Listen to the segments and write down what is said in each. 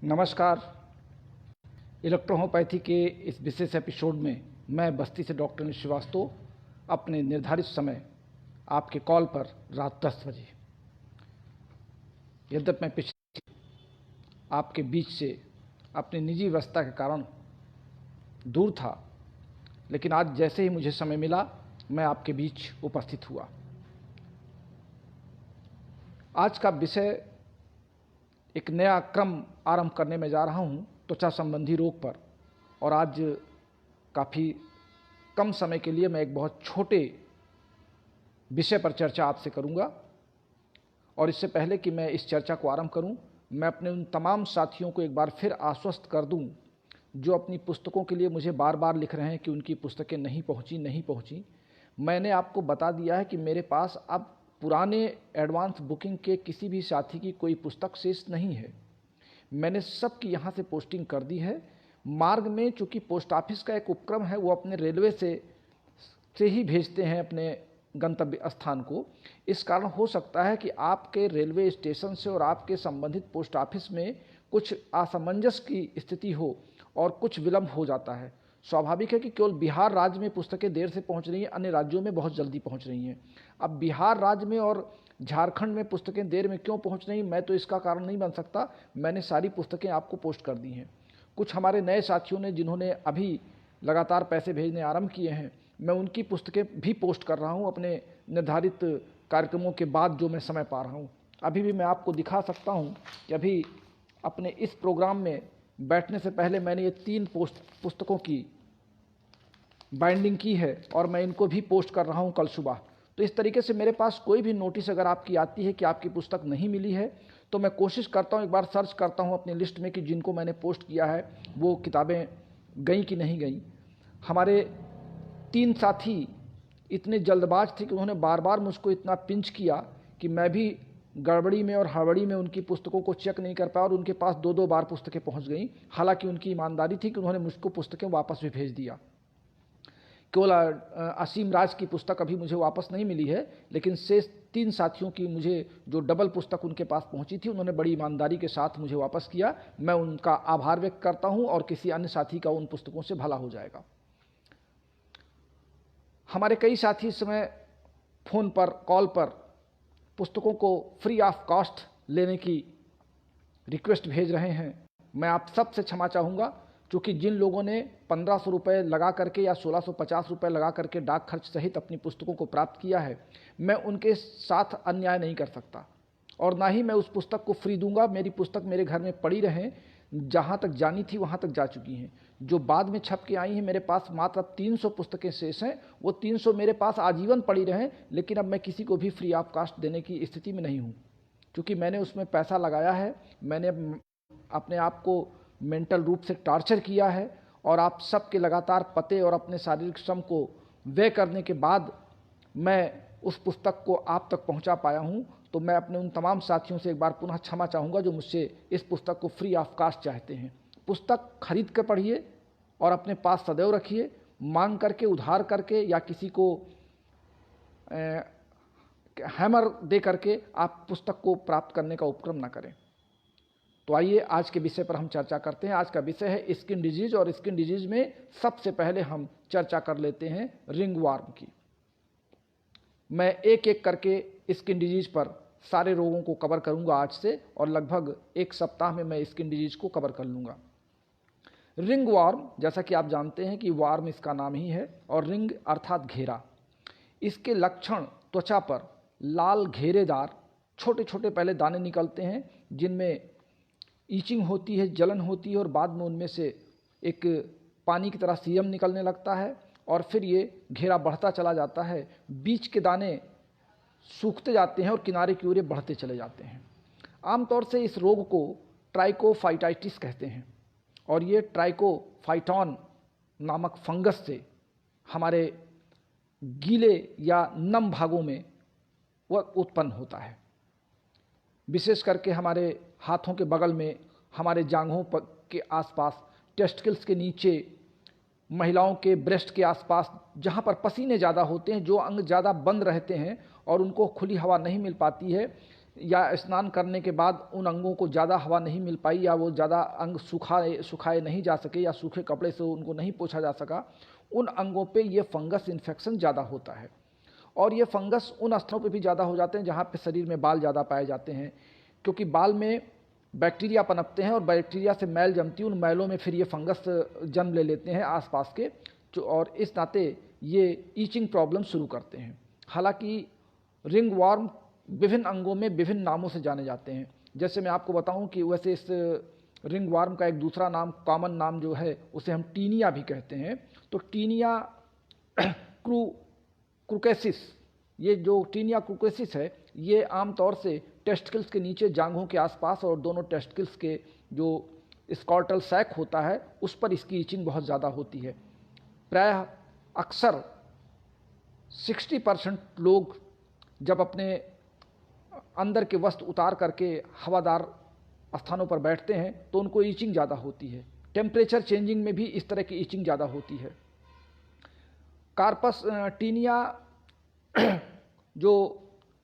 नमस्कार। इलेक्ट्रोहोम्योपैथी के इस विशेष एपिसोड में मैं बस्ती से डॉक्टर अनिल श्रीवास्तव अपने निर्धारित समय आपके कॉल पर रात 10 बजे, यद्यपि मैं पिछले आपके बीच से अपनी निजी व्यस्तता के कारण दूर था, लेकिन आज जैसे ही मुझे समय मिला मैं आपके बीच उपस्थित हुआ। आज का विषय एक नया क्रम आरंभ करने में जा रहा हूं त्वचा संबंधी रोग पर, और आज काफ़ी कम समय के लिए मैं एक बहुत छोटे विषय पर चर्चा आपसे करूंगा। और इससे पहले कि मैं इस चर्चा को आरंभ करूं, मैं अपने उन तमाम साथियों को एक बार फिर आश्वस्त कर दूं जो अपनी पुस्तकों के लिए मुझे बार बार लिख रहे हैं कि उनकी पुस्तकें नहीं पहुंची। मैंने आपको बता दिया है कि मेरे पास अब पुराने एडवांस बुकिंग के किसी भी साथी की कोई पुस्तक शेष नहीं है। मैंने सबकी यहाँ से पोस्टिंग कर दी है। मार्ग में चूँकि पोस्ट ऑफिस का एक उपक्रम है, वो अपने रेलवे से ही भेजते हैं अपने गंतव्य स्थान को। इस कारण हो सकता है कि आपके रेलवे स्टेशन से और आपके संबंधित पोस्ट ऑफिस में कुछ असमंजस की स्थिति हो और कुछ विलंब हो जाता है। स्वाभाविक है कि केवल बिहार राज्य में पुस्तकें देर से पहुंच रही हैं, अन्य राज्यों में बहुत जल्दी पहुंच रही हैं। अब बिहार राज्य में और झारखंड में पुस्तकें देर में क्यों पहुंच रही, मैं तो इसका कारण नहीं बन सकता। मैंने सारी पुस्तकें आपको पोस्ट कर दी हैं। कुछ हमारे नए साथियों ने जिन्होंने अभी लगातार पैसे भेजने आरंभ किए हैं, मैं उनकी पुस्तकें भी पोस्ट कर रहा हूँ अपने निर्धारित कार्यक्रमों के बाद जो मैं समय पा रहा हूँ। अभी भी मैं आपको दिखा सकता हूँ कि अभी अपने इस प्रोग्राम में बैठने से पहले मैंने ये 3 पुस्तकों की बाइंडिंग की है और मैं इनको भी पोस्ट कर रहा हूं कल सुबह। तो इस तरीके से मेरे पास कोई भी नोटिस अगर आपकी आती है कि आपकी पुस्तक नहीं मिली है, तो मैं कोशिश करता हूं, एक बार सर्च करता हूं अपनी लिस्ट में कि जिनको मैंने पोस्ट किया है वो किताबें गई कि नहीं गई। हमारे 3 साथी इतने जल्दबाज थे कि उन्होंने बार बार मुझको इतना पिंच किया कि मैं भी गड़बड़ी में और हड़बड़ी में उनकी पुस्तकों को चेक नहीं कर पाया और उनके पास 2-2 बार पुस्तकें पहुँच गई। हालाँकि उनकी ईमानदारी थी कि उन्होंने मुझको पुस्तकें वापस भी भेज दिया। केवल असीम राज की पुस्तक अभी मुझे वापस नहीं मिली है, लेकिन शेष 3 साथियों की मुझे जो डबल पुस्तक उनके पास पहुंची थी, उन्होंने बड़ी ईमानदारी के साथ मुझे वापस किया। मैं उनका आभार व्यक्त करता हूं और किसी अन्य साथी का उन पुस्तकों से भला हो जाएगा। हमारे कई साथी इस समय फ़ोन पर, कॉल पर पुस्तकों को फ्री ऑफ कॉस्ट लेने की रिक्वेस्ट भेज रहे हैं। मैं आप सबसे क्षमा चाहूँगा, क्योंकि जिन लोगों ने 1500 रुपये लगा करके या 1650 रुपये लगा करके डाक खर्च सहित अपनी पुस्तकों को प्राप्त किया है, मैं उनके साथ अन्याय नहीं कर सकता और ना ही मैं उस पुस्तक को फ्री दूंगा। मेरी पुस्तक मेरे घर में पड़ी रहें, जहाँ तक जानी थी वहाँ तक जा चुकी हैं। जो बाद में छप के आई हैं, मेरे पास मात्र अब 300 पुस्तकें शेष हैं। वो 300 मेरे पास आजीवन पड़ी रहें, लेकिन अब मैं किसी को भी फ्री ऑफ कास्ट देने की स्थिति में नहीं हूँ, क्योंकि मैंने उसमें पैसा लगाया है। मैंने अपने आप को मेंटल रूप से टॉर्चर किया है और आप सबके लगातार पते और अपने शारीरिक श्रम को व्यय करने के बाद मैं उस पुस्तक को आप तक पहुंचा पाया हूं। तो मैं अपने उन तमाम साथियों से एक बार पुनः क्षमा चाहूँगा जो मुझसे इस पुस्तक को फ्री ऑफ कास्ट चाहते हैं। पुस्तक खरीद कर पढ़िए और अपने पास सदैव रखिए। मांग करके, उधार करके या किसी को हैमर दे करके आप पुस्तक को प्राप्त करने का उपक्रम न करें। तो आइए आज के विषय पर हम चर्चा करते हैं। आज का विषय है स्किन डिजीज, और स्किन डिजीज में सबसे पहले हम चर्चा कर लेते हैं रिंगवर्म की। मैं एक एक करके स्किन डिजीज पर सारे रोगों को कवर करूंगा आज से, और लगभग 1 सप्ताह में मैं स्किन डिजीज को कवर कर लूँगा। रिंगवर्म, जैसा कि आप जानते हैं कि वार्म इसका नाम ही है और रिंग अर्थात घेरा। इसके लक्षण त्वचा पर लाल घेरेदार छोटे छोटे पहले दाने निकलते हैं, जिनमें ईचिंग होती है, जलन होती है, और बाद में उनमें से एक पानी की तरह सीरम निकलने लगता है और फिर ये घेरा बढ़ता चला जाता है। बीच के दाने सूखते जाते हैं और किनारे की ओर बढ़ते चले जाते हैं। आमतौर से इस रोग को ट्राइकोफाइटाइटिस कहते हैं और ये ट्राइकोफाइटॉन नामक फंगस से हमारे गीले या नम भागों में वह उत्पन्न होता है। विशेष करके हमारे हाथों के बगल में, हमारे जांघों के आसपास, टेस्टिकल्स के नीचे, महिलाओं के ब्रेस्ट के आसपास, जहाँ पर पसीने ज़्यादा होते हैं, जो अंग ज़्यादा बंद रहते हैं और उनको खुली हवा नहीं मिल पाती है, या स्नान करने के बाद उन अंगों को ज़्यादा हवा नहीं मिल पाई, या वो ज़्यादा अंग सुखाए नहीं जा सके, या सूखे कपड़े से उनको नहीं पोंछा जा सका, उन अंगों पे ये फंगस इन्फेक्शन ज़्यादा होता है। और ये फंगस उन स्थलों पे भी ज़्यादा हो जाते हैं जहाँ पे शरीर में बाल ज़्यादा पाए जाते हैं, क्योंकि बाल में बैक्टीरिया पनपते हैं और बैक्टीरिया से मैल जमती है, उन मैलों में फिर ये फंगस जन्म ले लेते हैं आसपास के, और इस नाते ये ईचिंग प्रॉब्लम शुरू करते हैं। हालांकि रिंग वर्म विभिन्न अंगों में विभिन्न नामों से जाने जाते हैं। जैसे मैं आपको बताऊं कि वैसे इस रिंग वर्म का एक दूसरा नाम, कॉमन नाम जो है, उसे हम टीनिया भी कहते हैं। तो टीनिया क्रूकेसिस, ये जो टीनिया क्रूकेसिस है, ये आमतौर से टेस्टिकल्स के नीचे जांघों के आसपास और दोनों टेस्टिकल्स के जो स्कॉर्टल सैक होता है उस पर इसकी ईचिंग बहुत ज़्यादा होती है। प्रायः अक्सर 60% लोग जब अपने अंदर के वस्त्र उतार करके हवादार स्थानों पर बैठते हैं तो उनको ईचिंग ज़्यादा होती है। टेम्परेचर चेंजिंग में भी इस तरह की ईचिंग ज़्यादा होती है। कार्पस टीनिया जो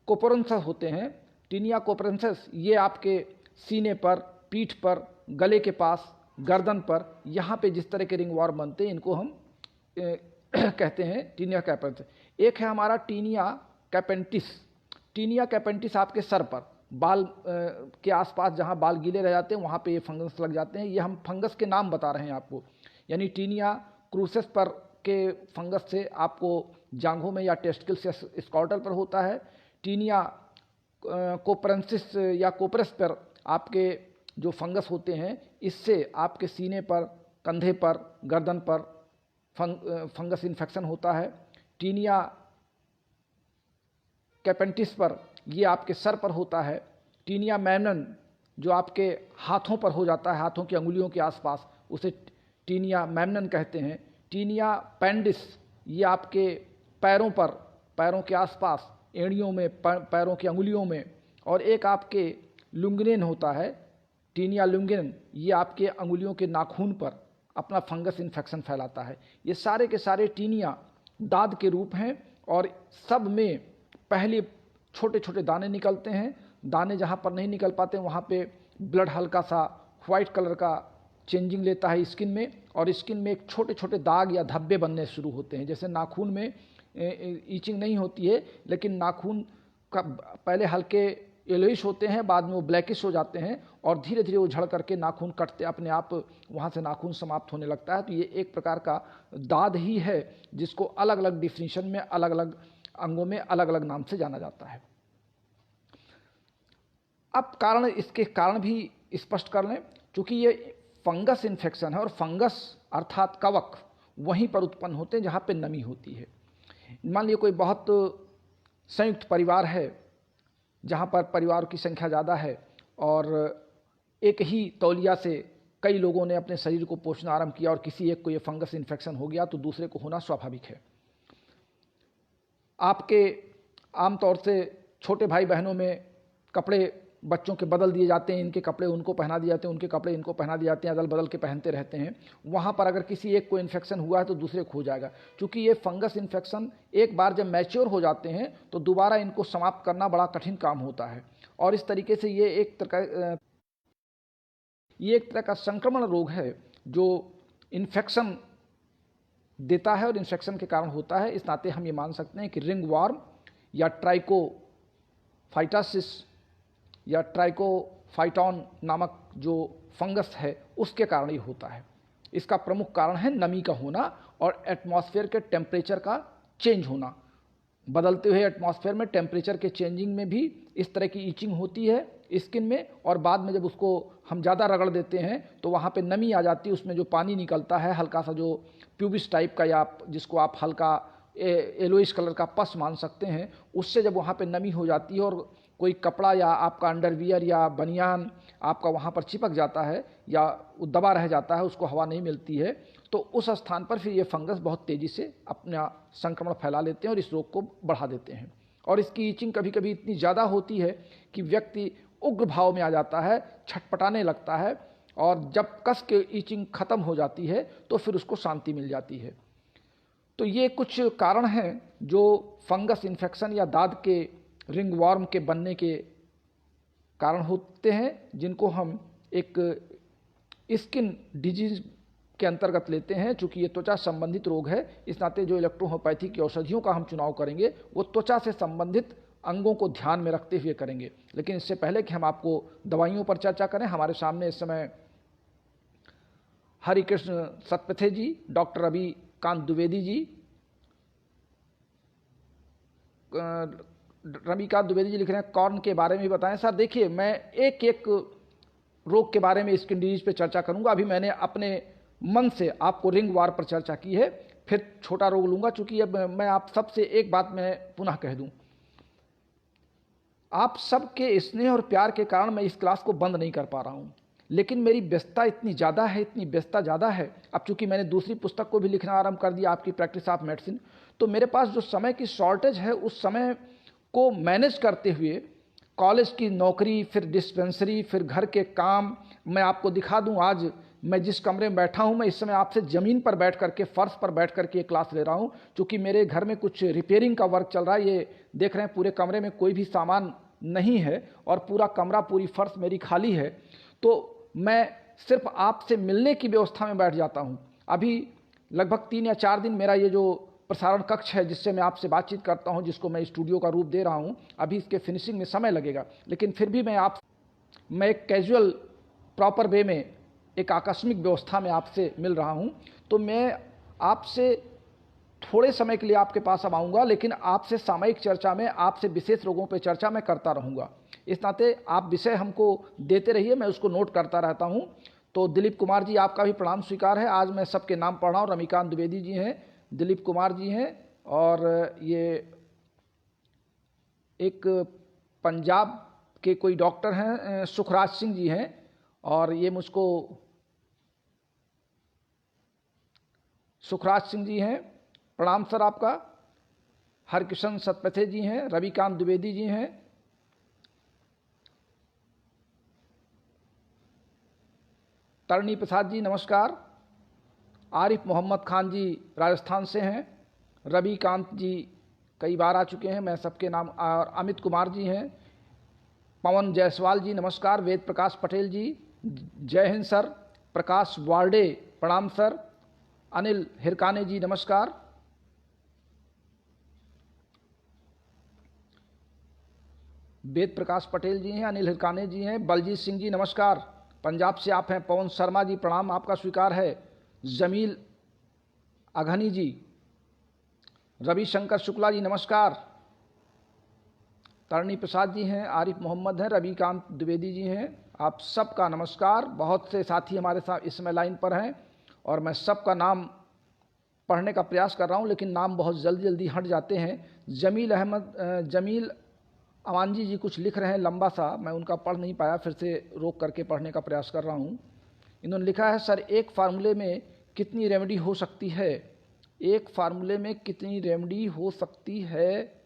कोपोरेंसस होते हैं, टीनिया कोपोरेंसस, ये आपके सीने पर, पीठ पर, गले के पास, गर्दन पर, यहाँ पे जिस तरह के रिंग वर्म बनते हैं इनको हम कहते हैं टीनिया कैपेंटिस। एक है हमारा टीनिया कैपेंटिस। टीनिया कैपेंटिस आपके सर पर, बाल के आसपास जहाँ बाल गीले रह जाते हैं वहाँ पे ये फंगस लग जाते हैं। ये हम फंगस के नाम बता रहे हैं आपको, यानी टीनिया क्रूसेस पर के फंगस से आपको जांघों में या टेस्टिकल्स या स्कॉर्टल पर होता है। टीनिया कोपरेंसिस या कोपरेस पर आपके जो फंगस होते हैं इससे आपके सीने पर, कंधे पर, गर्दन पर फंगस इन्फेक्शन होता है। टीनिया कैपेंटिस पर ये आपके सर पर होता है। टीनिया मैमनन जो आपके हाथों पर हो जाता है, हाथों की अंगुलियों के आसपास, उसे टीनिया मैमनन कहते हैं। टीनिया पेंडिस ये आपके पैरों पर, पैरों के आसपास, एड़ियों में, पैरों की अंगुलियों में। और एक आपके लुंगिनेन होता है, टीनिया लुंगिनेन, ये आपके अंगुलियों के नाखून पर अपना फंगस इन्फेक्शन फैलाता है। ये सारे के सारे टीनिया दाद के रूप हैं और सब में पहले छोटे छोटे दाने निकलते हैं। दाने जहाँ पर नहीं निकल पाते वहाँ पे ब्लड हल्का सा वाइट कलर का चेंजिंग लेता है स्किन में, और स्किन में एक छोटे छोटे दाग या धब्बे बनने शुरू होते हैं। जैसे नाखून में ईचिंग नहीं होती है, लेकिन नाखून का पहले हल्के येलोइश होते हैं, बाद में वो ब्लैकिश हो जाते हैं और धीरे धीरे वो झड़ करके नाखून कटते, अपने आप वहाँ से नाखून समाप्त होने लगता है। तो ये एक प्रकार का दाद ही है जिसको अलग अलग डिफिनीशन में, अलग अलग अंगों में अलग अलग नाम से जाना जाता है। अब कारण, इसके कारण भी स्पष्ट कर लें। चूँकि ये फंगस इन्फेक्शन है और फंगस अर्थात कवक वहीं पर उत्पन्न होते हैं जहाँ पे नमी होती है। मान लीजिए कोई बहुत संयुक्त परिवार है जहाँ पर परिवार की संख्या ज़्यादा है और एक ही तौलिया से कई लोगों ने अपने शरीर को पोंछना आरंभ किया और किसी एक को ये फंगस इन्फेक्शन हो गया तो दूसरे को होना स्वाभाविक है। आपके आमतौर से छोटे भाई बहनों में कपड़े बच्चों के बदल दिए जाते हैं, इनके कपड़े उनको पहना दिए जाते हैं, उनके कपड़े इनको पहना दिए जाते हैं, अदल बदल के पहनते रहते हैं। वहाँ पर अगर किसी एक को इन्फेक्शन हुआ है तो दूसरे को हो जाएगा। क्योंकि ये फंगस इन्फेक्शन एक बार जब मैच्योर हो जाते हैं तो दोबारा इनको समाप्त करना बड़ा कठिन काम होता है। और इस तरीके से ये एक तरह का संक्रमण रोग है जो इन्फेक्शन देता है और इन्फेक्शन के कारण होता है। इस नाते हम ये मान सकते हैं कि रिंग वर्म या ट्राइकोफाइटासिस या ट्राइकोफाइटॉन नामक जो फंगस है उसके कारण ही होता है। इसका प्रमुख कारण है नमी का होना और एटमॉस्फेयर के टेम्परेचर का चेंज होना। बदलते हुए एटमॉस्फेयर में टेम्परेचर के चेंजिंग में भी इस तरह की ईचिंग होती है स्किन में, और बाद में जब उसको हम ज़्यादा रगड़ देते हैं तो वहाँ पे नमी आ जाती है, उसमें जो पानी निकलता है हल्का सा, जो प्यूबिस टाइप का या जिसको आप हल्का येलोइश कलर का पस मान सकते हैं, उससे जब वहाँ पे नमी हो जाती है और कोई कपड़ा या आपका अंडरवियर या बनियान आपका वहाँ पर चिपक जाता है या दबा रह जाता है, उसको हवा नहीं मिलती है, तो उस स्थान पर फिर ये फंगस बहुत तेज़ी से अपना संक्रमण फैला लेते हैं और इस रोग को बढ़ा देते हैं। और इसकी ईचिंग कभी कभी इतनी ज़्यादा होती है कि व्यक्ति उग्र भाव में आ जाता है, छटपटाने लगता है, और जब कस के ईचिंग खत्म हो जाती है तो फिर उसको शांति मिल जाती है। तो ये कुछ कारण हैं जो फंगस इन्फेक्शन या दाद के, रिंग वर्म के बनने के कारण होते हैं जिनको हम एक स्किन डिजीज के अंतर्गत लेते हैं। चूंकि ये त्वचा संबंधित रोग है, इस नाते जो इलेक्ट्रोहोम्योपैथी की औषधियों का हम चुनाव करेंगे वो त्वचा से संबंधित अंगों को ध्यान में रखते हुए करेंगे। लेकिन इससे पहले कि हम आपको दवाइयों पर चर्चा करें, हमारे सामने इस समय हरिकृष्ण सतपथे जी, डॉक्टर रविकांत द्विवेदी जी, रविकांत द्विवेदी जी लिख रहे हैं कॉर्न के बारे में भी बताएं। सर देखिए, मैं एक एक रोग के बारे में स्किन डिजीज पे चर्चा करूंगा। अभी मैंने अपने मन से आपको रिंग वार पर चर्चा की है, फिर छोटा रोग लूंगा। चूंकि अब मैं आप सबसे एक बात मैं पुनः कह दूं, आप सबके स्नेह और प्यार के कारण मैं इस क्लास को बंद नहीं कर पा रहा हूं, लेकिन मेरी व्यस्तता इतनी ज़्यादा है, इतनी व्यस्तता ज़्यादा है। अब चूंकि मैंने दूसरी पुस्तक को भी लिखना आरंभ कर दिया, आपकी प्रैक्टिस ऑफ मेडिसिन, तो मेरे पास जो समय की शॉर्टेज है, उस समय को मैनेज करते हुए कॉलेज की नौकरी, फिर डिस्पेंसरी, फिर घर के काम, मैं आपको दिखा दूं आज मैं जिस कमरे में बैठा हूं, मैं इस समय आपसे ज़मीन पर बैठ करके, फर्श पर बैठ करके ये क्लास ले रहा हूं। चूँकि मेरे घर में कुछ रिपेयरिंग का वर्क चल रहा है, ये देख रहे हैं पूरे कमरे में कोई भी सामान नहीं है और पूरा कमरा, पूरी फर्श मेरी खाली है, तो मैं सिर्फ आपसे मिलने की व्यवस्था में बैठ जाता हूं। अभी लगभग 3 या 4 दिन मेरा ये जो प्रसारण कक्ष है जिससे मैं आपसे बातचीत करता हूं, जिसको मैं स्टूडियो का रूप दे रहा हूं, अभी इसके फिनिशिंग में समय लगेगा, लेकिन फिर भी मैं एक कैजुअल प्रॉपर वे में, एक आकस्मिक व्यवस्था में आपसे मिल रहा हूं। तो मैं आपसे थोड़े समय के लिए आपके पास अब आऊँगा, लेकिन आपसे सामयिक चर्चा में, आपसे विशेष रोगों पर चर्चा मैं करता रहूँगा। इस नाते आप विषय हमको देते रहिए, मैं उसको नोट करता रहता हूँ। तो दिलीप कुमार जी, आपका भी प्रणाम स्वीकार है। आज मैं सबके नाम पढ़ रहा हूँ। रविकांत द्विवेदी जी हैं, दिलीप कुमार जी हैं, और ये एक पंजाब के कोई डॉक्टर हैं, सुखराज सिंह जी हैं, और ये मुझको सुखराज सिंह जी हैं, प्रणाम सर आपका। हरकिशन सतपथे जी हैं, रविकांत द्विवेदी जी हैं, तरणी प्रसाद जी नमस्कार। आरिफ मोहम्मद खान जी राजस्थान से हैं, रविकांत जी कई बार आ चुके हैं, मैं सबके नाम, और अमित कुमार जी हैं, पवन जायसवाल जी नमस्कार, वेद प्रकाश पटेल जी जय हिंद सर, प्रकाश वार्डे प्रणाम सर, अनिल हिरकाने जी नमस्कार, वेद प्रकाश पटेल जी हैं, अनिल हिरकाने जी हैं, बलजीत सिंह जी नमस्कार, पंजाब से आप हैं, पवन शर्मा जी प्रणाम आपका स्वीकार है, जमील अघनी जी, रविशंकर शुक्ला जी नमस्कार, तरणी प्रसाद जी हैं, आरिफ मोहम्मद हैं, रविकांत द्विवेदी जी हैं, आप सबका नमस्कार। बहुत से साथी हमारे साथ इस समय लाइन पर हैं और मैं सबका नाम पढ़ने का प्रयास कर रहा हूं, लेकिन नाम बहुत जल्दी जल्दी हट जाते हैं। जमील अवानजी जी कुछ लिख रहे हैं लंबा सा, मैं उनका पढ़ नहीं पाया, फिर से रोक करके पढ़ने का प्रयास कर रहा हूं। इन्होंने लिखा है, सर एक फार्मूले में कितनी रेमेडी हो सकती है? एक फार्मूले में कितनी रेमेडी हो सकती है?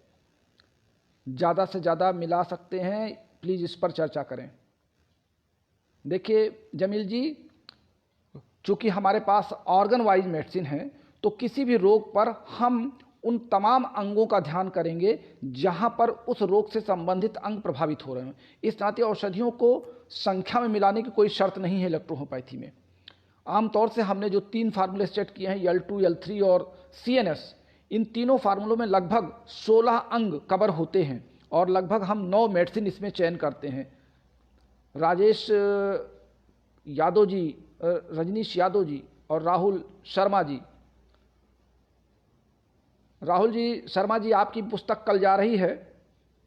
ज़्यादा से ज़्यादा मिला सकते हैं, प्लीज़ इस पर चर्चा करें। देखिए जमील जी, चूँकि हमारे पास ऑर्गन वाइज मेडिसिन है, तो किसी भी रोग पर हम उन तमाम अंगों का ध्यान करेंगे जहां पर उस रोग से संबंधित अंग प्रभावित हो रहे हैं। इस नाते औषधियों को संख्या में मिलाने की कोई शर्त नहीं है इलेक्ट्रोहोम्योपैथी में। आमतौर से हमने जो 3 फार्मूले सेट किए हैं, L2, L3 और CNS, इन तीनों फार्मूलों में लगभग 16 अंग कवर होते हैं और लगभग हम 9 मेडिसिन इसमें चयन करते हैं। राजेश यादव जी, रजनीश यादव जी और राहुल शर्मा जी, राहुल जी शर्मा जी, आपकी पुस्तक कल जा रही है।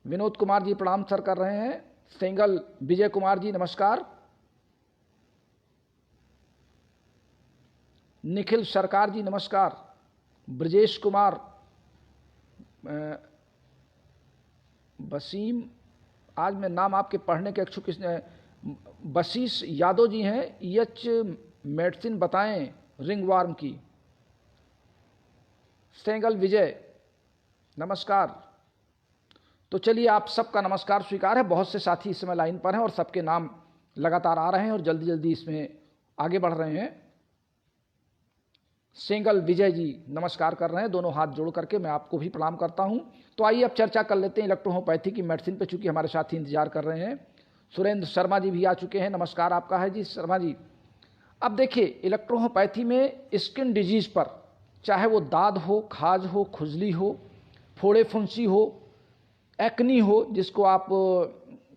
विनोद कुमार जी प्रणाम सर कर रहे हैं, सेंगल विजय कुमार जी नमस्कार, निखिल सरकार जी नमस्कार, ब्रजेश कुमार, वसीम, आज मैं नाम आपके पढ़ने के इच्छुक, बशीष यादव जी हैं, EH मेडिसिन बताएं रिंग वार्म की, सेंगल विजय नमस्कार। तो चलिए, आप सबका नमस्कार स्वीकार है। बहुत से साथी इस समय लाइन पर हैं और सबके नाम लगातार आ रहे हैं और जल्दी जल्दी इसमें आगे बढ़ रहे हैं। सेंगल विजय जी नमस्कार कर रहे हैं, दोनों हाथ जोड़ करके मैं आपको भी प्रणाम करता हूं। तो आइए अब चर्चा कर लेते हैं इलेक्ट्रोहोम्योपैथी की मेडिसिन पे, चूंकि हमारे साथी इंतजार कर रहे हैं। सुरेंद्र शर्मा जी भी आ चुके हैं, नमस्कार आपका है जी शर्मा जी। अब देखिए, इलेक्ट्रोहोम्योपैथी में स्किन डिजीज़ पर, चाहे वो दाद हो, खाज हो, खुजली हो, फोड़े फुंसी हो, एक्नी हो जिसको आप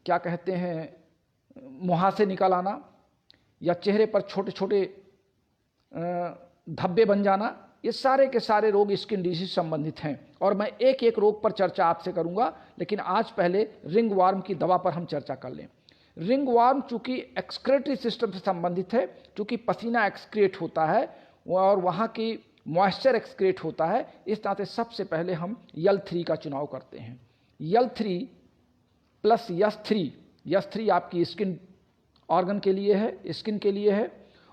क्या कहते हैं मुहासे निकल आना, या चेहरे पर छोटे छोटे धब्बे बन जाना, ये सारे के सारे रोग स्किन डिजीज संबंधित हैं। और मैं एक एक रोग पर चर्चा आपसे करूंगा, लेकिन आज पहले रिंग वार्म की दवा पर हम चर्चा कर लें। रिंग वार्म चूंकि एक्सक्रेटरी सिस्टम से संबंधित है, चूंकि पसीना एक्सक्रिएट होता है और वहाँ की मॉइस्चर एक्सक्रिएट होता है, इस नाते सबसे पहले हम L3 का चुनाव करते हैं। L3 प्लस यस3 आपकी स्किन ऑर्गन के लिए है, स्किन के लिए है,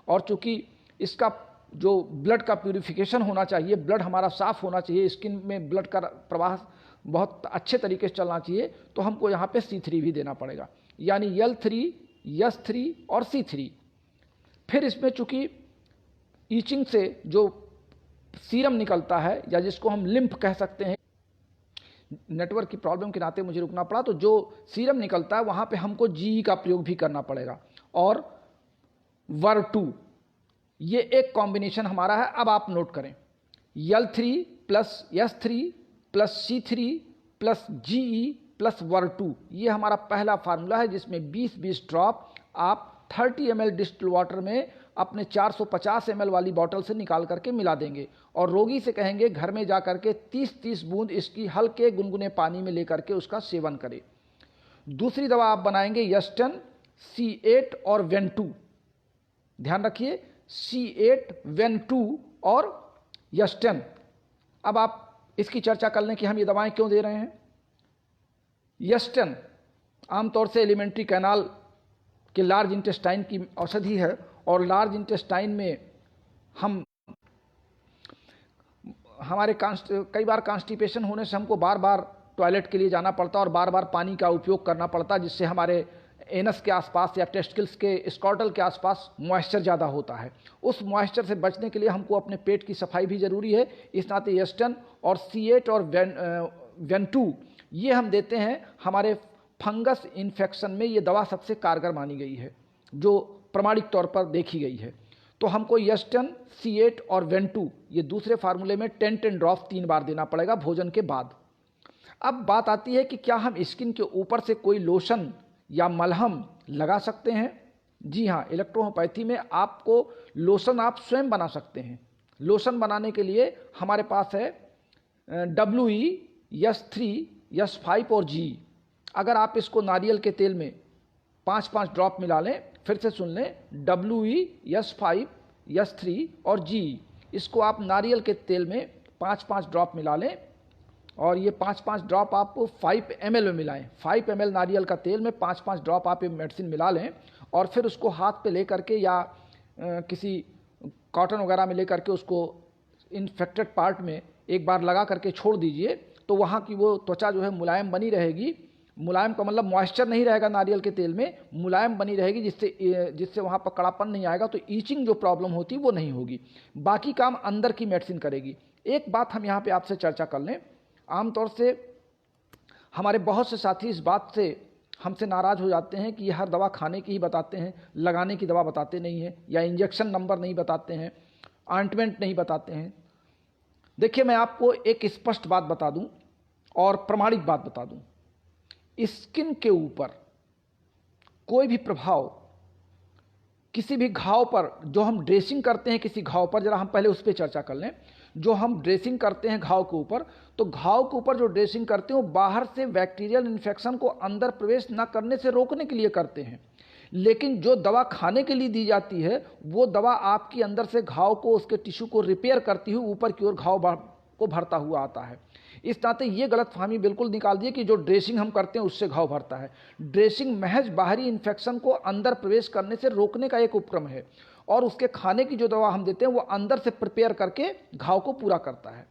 और चूंकि इसका जो ब्लड का प्यूरिफिकेशन होना चाहिए, ब्लड हमारा साफ होना चाहिए, स्किन में ब्लड का प्रवाह बहुत अच्छे तरीके से चलना चाहिए, तो हमको यहाँ पे C3 भी देना पड़ेगा, यानी L3, यस3 और C3। फिर इसमें चूंकि ईचिंग से जो सीरम निकलता है, या जिसको हम लिम्फ कह सकते हैं, नेटवर्क की प्रॉब्लम के नाते मुझे रुकना पड़ा, तो जो सीरम निकलता है वहाँ पे हमको GE का प्रयोग भी करना पड़ेगा, और Ver2, ये एक कॉम्बिनेशन हमारा है। अब आप नोट करें, L3 प्लस यस3 plus C3 plus GE plus Ver2, ये हमारा पहला फार्मूला है, जिसमें 20-20 ड्रॉप आप 30 ml डिस्टिल वाटर में अपने 450 ml वाली बॉटल से निकाल करके मिला देंगे, और रोगी से कहेंगे घर में जा करके 30-30 बूंद इसकी हल्के गुनगुने पानी में लेकर के उसका सेवन करें। दूसरी दवा आप बनाएंगे यस्टन, C8 और वेन2, ध्यान रखिए, C8, वेन2 और यस्टन। अब आप इसकी चर्चा कर लें कि हम ये दवाएं क्यों दे रहे हैं। यस्टन आमतौर से एलिमेंट्री कैनाल के लार्ज इंटेस्टाइन की औषधि है, और लार्ज इंटेस्टाइन में हमारे कई बार कॉन्स्टिपेशन होने से हमको बार बार टॉयलेट के लिए जाना पड़ता है और बार बार पानी का उपयोग करना पड़ता है, जिससे हमारे एनस के आसपास या टेस्टिकल्स के स्कॉटल के आसपास मॉइस्चर ज़्यादा होता है। उस मॉइस्चर से बचने के लिए हमको अपने पेट की सफाई भी ज़रूरी है। इस नाते यस्टन और C8 और वेन2 ये हम देते हैं। हमारे फंगस इन्फेक्शन में ये दवा सबसे कारगर मानी गई है, जो प्रमाणिक तौर पर देखी गई है। तो हमको यस्टन, C8 और वेन2 ये दूसरे फार्मूले में 10-10 ड्रॉप 3 बार देना पड़ेगा भोजन के बाद। अब बात आती है कि क्या हम स्किन के ऊपर से कोई लोशन या मलहम लगा सकते हैं। जी हाँ, इलेक्ट्रोहोम्योपैथी में आपको लोशन आप स्वयं बना सकते हैं। लोशन बनाने के लिए हमारे पास है WE, यस3, यस5 और GE। अगर आप इसको नारियल के तेल में 5-5 ड्रॉप मिला लें, फिर से सुन लें, WE, यस5, यस3 और GE, इसको आप नारियल के तेल में 5-5 ड्रॉप मिला लें, और ये 5-5 ड्रॉप आप 5 ml में मिलाएं। 5 ml नारियल का तेल में 5-5 ड्रॉप आप ये मेडिसिन मिला लें, और फिर उसको हाथ पे ले करके या किसी कॉटन वगैरह में ले करके उसको इन्फेक्टेड पार्ट में एक बार लगा करके छोड़ दीजिए, तो वहाँ की वो त्वचा जो है मुलायम बनी रहेगी। मुलायम का मतलब मॉइस्चर नहीं रहेगा नारियल के तेल में, मुलायम बनी रहेगी, जिससे वहाँ पर कड़ापन नहीं आएगा, तो ईचिंग जो प्रॉब्लम होती वो नहीं होगी। बाकी काम अंदर की मेडिसिन करेगी। एक बात हम यहाँ पे आपसे चर्चा कर लें, आमतौर से हमारे बहुत से साथी इस बात से हमसे नाराज़ हो जाते हैं कि ये हर दवा खाने की ही बताते हैं, लगाने की दवा बताते नहीं हैं, या इंजेक्शन नंबर नहीं बताते हैं, ऑइंटमेंट नहीं बताते हैं। देखिए, मैं आपको एक स्पष्ट बात बता दूं और प्रमाणिक बात बता दूं, स्किन के ऊपर कोई भी प्रभाव किसी भी घाव पर, जो हम ड्रेसिंग करते हैं किसी घाव पर, जरा हम पहले उस पर चर्चा कर लें। जो हम ड्रेसिंग करते हैं घाव के ऊपर, तो घाव के ऊपर जो ड्रेसिंग करते हैं वो बाहर से बैक्टीरियल इन्फेक्शन को अंदर प्रवेश न करने से रोकने के लिए करते हैं। लेकिन जो दवा खाने के लिए दी जाती है, वो दवा आपकी अंदर से घाव को, उसके टिश्यू को रिपेयर करती हुई ऊपर की ओर घाव को भरता हुआ आता है। इस नाते ये गलतफहमी बिल्कुल निकाल दिए कि जो ड्रेसिंग हम करते हैं उससे घाव भरता है। ड्रेसिंग महज बाहरी इन्फेक्शन को अंदर प्रवेश करने से रोकने का एक उपक्रम है, और उसके खाने की जो दवा हम देते हैं वो अंदर से प्रिपेयर करके घाव को पूरा करता है।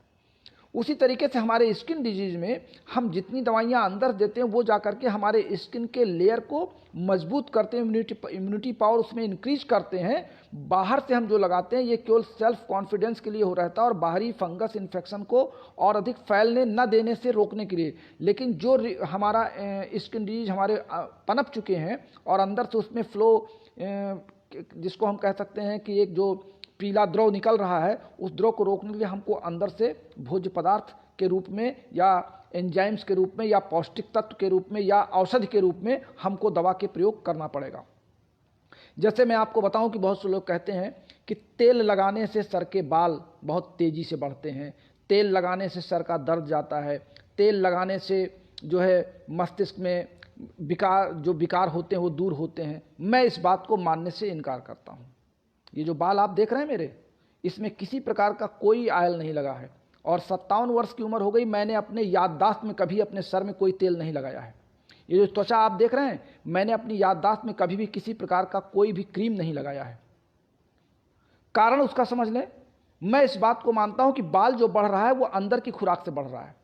उसी तरीके से हमारे स्किन डिजीज में हम जितनी दवाइयाँ अंदर देते हैं वो जा करके हमारे स्किन के लेयर को मजबूत करते हैं, इम्यूनिटी पावर उसमें इंक्रीज करते हैं। बाहर से हम जो लगाते हैं ये केवल सेल्फ कॉन्फिडेंस के लिए हो रहता है और बाहरी फंगस इन्फेक्शन को और अधिक फैलने न देने से रोकने के लिए। लेकिन जो हमारा स्किन डिजीज हमारे पनप चुके हैं और अंदर से उसमें फ्लो, जिसको हम कह सकते हैं कि एक जो पीला द्रव निकल रहा है, उस द्रव को रोकने के लिए हमको अंदर से भोज्य पदार्थ के रूप में या एंजाइम्स के रूप में या पौष्टिक तत्व के रूप में या औषधि के रूप में हमको दवा के प्रयोग करना पड़ेगा। जैसे मैं आपको बताऊं कि बहुत से लोग कहते हैं कि तेल लगाने से सर के बाल बहुत तेज़ी से बढ़ते हैं, तेल लगाने से सर का दर्द जाता है, तेल लगाने से जो है मस्तिष्क में विकार होते हैं वो दूर होते हैं। मैं इस बात को मानने से इनकार करता हूँ। ये जो बाल आप देख रहे हैं मेरे, इसमें किसी प्रकार का कोई ऑयल नहीं लगा है और 57 वर्ष की उम्र हो गई, मैंने अपने याददाश्त में कभी अपने सर में कोई तेल नहीं लगाया है। ये जो त्वचा आप देख रहे हैं, मैंने अपनी याददाश्त में कभी भी किसी प्रकार का कोई भी क्रीम नहीं लगाया है। कारण उसका समझ लें, मैं इस बात को मानता हूं कि बाल जो बढ़ रहा है वो अंदर की खुराक से बढ़ रहा है।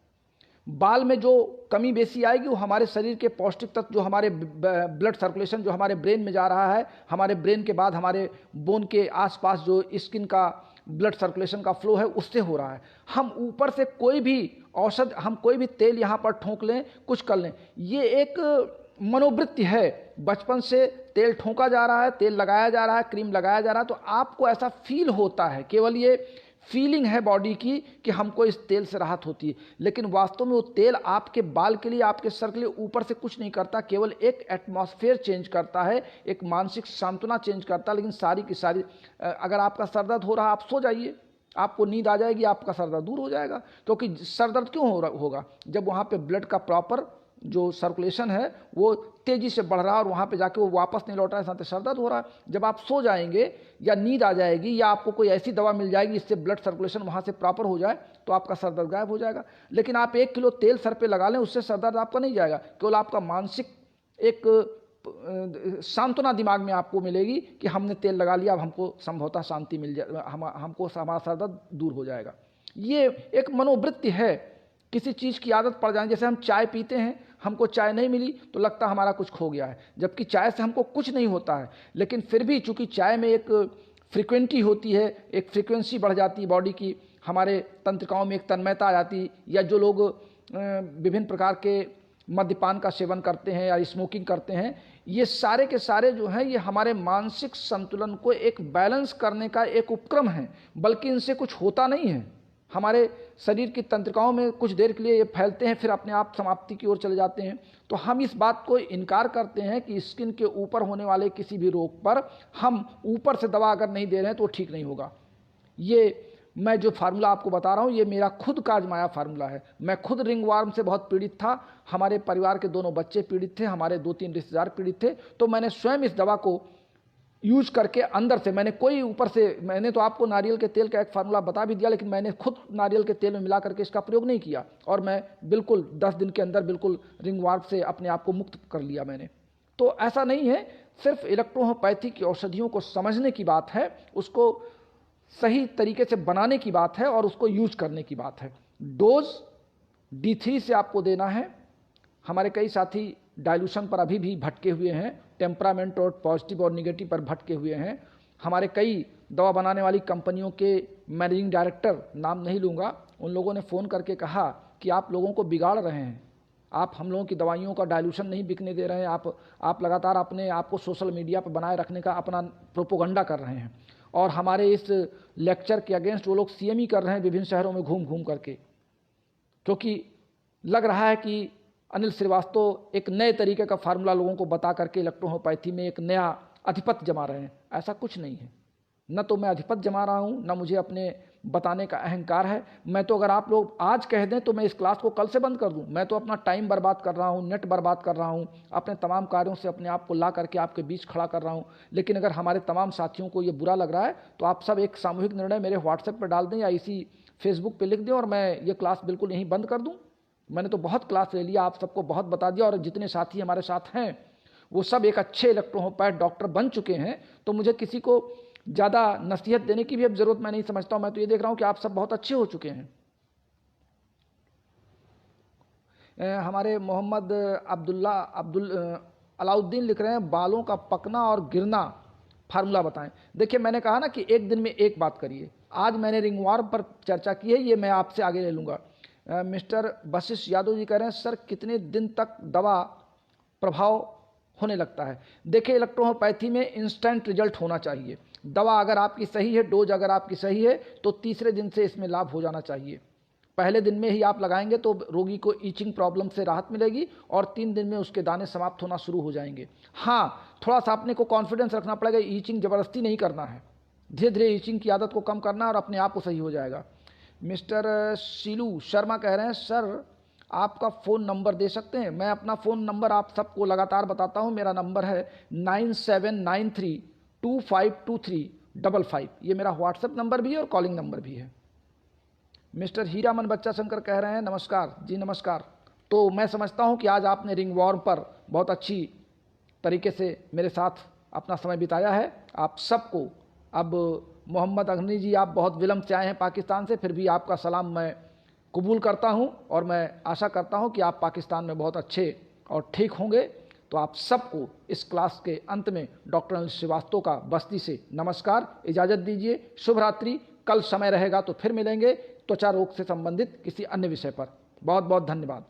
बाल में जो कमी बेसी आएगी वो हमारे शरीर के पौष्टिक तत्व, जो हमारे ब्लड सर्कुलेशन जो हमारे ब्रेन में जा रहा है, हमारे ब्रेन के बाद हमारे बोन के आसपास जो स्किन का ब्लड सर्कुलेशन का फ्लो है, उससे हो रहा है। हम ऊपर से कोई भी औषध, हम कोई भी तेल यहाँ पर ठोंक लें, कुछ कर लें, ये एक मनोवृत्ति है। बचपन से तेल ठोंका जा रहा है, तेल लगाया जा रहा है, क्रीम लगाया जा रहा है, तो आपको ऐसा फील होता है, केवल ये फीलिंग है बॉडी की कि हमको इस तेल से राहत होती है। लेकिन वास्तव में वो तेल आपके बाल के लिए, आपके सर के लिए ऊपर से कुछ नहीं करता, केवल एक एटमॉस्फेयर चेंज करता है, एक मानसिक सांत्वना चेंज करता है। लेकिन सारी की सारी, अगर आपका सर दर्द हो रहा है, आप सो जाइए, आपको नींद आ जाएगी, आपका सर दर्द दूर हो जाएगा। क्योंकि सर दर्द क्यों होगा? जब वहाँ पे ब्लड का प्रॉपर जो सर्कुलेशन है वो तेज़ी से बढ़ रहा है और वहाँ पे जाके वो वापस नहीं लौट रहा है, साथ सर दर्द हो रहा है। जब आप सो जाएंगे या नींद आ जाएगी या आपको कोई ऐसी दवा मिल जाएगी जिससे ब्लड सर्कुलेशन वहाँ से प्रॉपर हो जाए, तो आपका सर दर्द गायब हो जाएगा। लेकिन आप 1 किलो तेल सर पे लगा लें, उससे सर दर्द आपका नहीं जाएगा। केवल आपका मानसिक एक सांत्वना दिमाग में आपको मिलेगी कि हमने तेल लगा लिया, अब हमको संभवतः शांति मिल जाए, हमको हमारा सर दर्द दूर हो जाएगा। ये एक मनोवृत्ति है, किसी चीज़ की आदत पड़ जाए। जैसे हम चाय पीते हैं, हमको चाय नहीं मिली तो लगता हमारा कुछ खो गया है, जबकि चाय से हमको कुछ नहीं होता है। लेकिन फिर भी चूंकि चाय में एक फ्रीक्वेंटी होती है, एक फ्रीक्वेंसी बढ़ जाती है बॉडी की, हमारे तंत्रिकाओं में एक तन्मयता आ जाती, या जो लोग विभिन्न प्रकार के मद्यपान का सेवन करते हैं या स्मोकिंग करते हैं, ये सारे के सारे जो हैं ये हमारे मानसिक संतुलन को एक बैलेंस करने का एक उपक्रम है, बल्कि इनसे कुछ होता नहीं है। हमारे शरीर की तंत्रिकाओं में कुछ देर के लिए ये फैलते हैं, फिर अपने आप समाप्ति की ओर चले जाते हैं। तो हम इस बात को इनकार करते हैं कि स्किन के ऊपर होने वाले किसी भी रोग पर हम ऊपर से दवा अगर नहीं दे रहे हैं तो ठीक नहीं होगा। ये मैं जो फार्मूला आपको बता रहा हूँ, ये मेरा खुद का आजमाया फार्मूला है। मैं खुद रिंगवर्म से बहुत पीड़ित था, हमारे परिवार के दोनों बच्चे पीड़ित थे, हमारे 2-3 रिश्तेदार पीड़ित थे। तो मैंने स्वयं इस दवा को यूज करके अंदर से, मैंने कोई ऊपर से, मैंने तो आपको नारियल के तेल का एक फार्मूला बता भी दिया, लेकिन मैंने खुद नारियल के तेल में मिला करके इसका प्रयोग नहीं किया, और मैं बिल्कुल 10 दिन के अंदर बिल्कुल रिंगवर्म से अपने आप को मुक्त कर लिया मैंने। तो ऐसा नहीं है, सिर्फ इलेक्ट्रोहोम्योपैथी की औषधियों को समझने की बात है, उसको सही तरीके से बनाने की बात है और उसको यूज करने की बात है। डोज D3 से आपको देना है। हमारे कई साथी डाइल्यूशन पर अभी भी भटके हुए हैं, टेम्परामेंट और पॉजिटिव और निगेटिव पर भटके हुए हैं। हमारे कई दवा बनाने वाली कंपनियों के मैनेजिंग डायरेक्टर, नाम नहीं लूँगा, उन लोगों ने फ़ोन करके कहा कि आप लोगों को बिगाड़ रहे हैं, आप हम लोगों की दवाइयों का डाइल्यूशन नहीं बिकने दे रहे हैं, आप लगातार अपने आप को सोशल मीडिया पर बनाए रखने का अपना प्रोपोगंडा कर रहे हैं। और हमारे इस लेक्चर के अगेंस्ट वो लोग CME कर रहे हैं विभिन्न शहरों में घूम घूम करके, क्योंकि लग रहा है कि अनिल श्रीवास्तव एक नए तरीके का फार्मूला लोगों को बता करके इलेक्ट्रोहोम्योपैथी में एक नया आधिपत्य जमा रहे हैं। ऐसा कुछ नहीं है, न तो मैं आधिपत्य जमा रहा हूँ, न मुझे अपने बताने का अहंकार है। मैं तो, अगर आप लोग आज कह दें तो मैं इस क्लास को कल से बंद कर दूं। मैं तो अपना टाइम बर्बाद कर रहा हूं, नेट बर्बाद कर रहा हूं, अपने तमाम कार्यों से अपने आप को ला करके आपके बीच खड़ा कर रहा हूं। लेकिन अगर हमारे तमाम साथियों को ये बुरा लग रहा है तो आप सब एक सामूहिक निर्णय मेरे व्हाट्सएप पर डाल दें या इसी फेसबुक पर लिख दें और मैं ये क्लास बिल्कुल यहीं बंद कर दूँ। मैंने तो बहुत क्लास ले लिया, आप सबको बहुत बता दिया, और जितने साथी हमारे साथ हैं वो सब एक अच्छे इलेक्ट्रोहोम्योपैथ डॉक्टर बन चुके हैं। तो मुझे किसी को ज़्यादा नसीहत देने की भी अब ज़रूरत मैं नहीं समझता हूँ। मैं तो ये देख रहा हूँ कि आप सब बहुत अच्छे हो चुके हैं। हमारे मोहम्मद अलाउद्दीन लिख रहे हैं, बालों का पकना और गिरना फार्मूला बताएं। देखिए, मैंने कहा ना कि एक दिन में एक बात करिए। आज मैंने रिंगवर्म पर चर्चा की है, ये मैं आपसे आगे ले लूँगा। मिस्टर वशिष्ठ यादव जी कह रहे हैं, सर कितने दिन तक दवा प्रभाव होने लगता है? देखिए, इलेक्ट्रोहोम्योपैथी में इंस्टेंट रिजल्ट होना चाहिए। दवा अगर आपकी सही है, डोज अगर आपकी सही है, तो तीसरे दिन से इसमें लाभ हो जाना चाहिए। पहले दिन में ही आप लगाएंगे तो रोगी को ईचिंग प्रॉब्लम से राहत मिलेगी और 3 दिन में उसके दाने समाप्त होना शुरू हो जाएंगे। हाँ, थोड़ा सा अपने को कॉन्फिडेंस रखना पड़ेगा, ईचिंग ज़बरदस्ती नहीं करना है, धीरे धीरे ईचिंग की आदत को कम करना और अपने आप को सही हो जाएगा। मिस्टर शीलू शर्मा कह रहे हैं, सर आपका फ़ोन नंबर दे सकते हैं? मैं अपना फ़ोन नंबर आप सबको लगातार बताता हूँ। मेरा नंबर है 9793252355। ये मेरा व्हाट्सएप नंबर भी है और कॉलिंग नंबर भी है। मिस्टर हीरामन बच्चा शंकर कह रहे हैं, नमस्कार जी। नमस्कार। तो मैं समझता हूँ कि आज आपने रिंगवर्म पर बहुत अच्छी तरीके से मेरे साथ अपना समय बिताया है। आप सबको, अब मोहम्मद अगनी जी, आप बहुत विलम्ब से आए हैं पाकिस्तान से, फिर भी आपका सलाम मैं कबूल करता हूं और मैं आशा करता हूं कि आप पाकिस्तान में बहुत अच्छे और ठीक होंगे। तो आप सबको इस क्लास के अंत में डॉक्टर अनिल श्रीवास्तव का बस्ती से नमस्कार, इजाज़त दीजिए। शुभ रात्रि। कल समय रहेगा तो फिर मिलेंगे त्वचा रोग से संबंधित किसी अन्य विषय पर। बहुत बहुत धन्यवाद।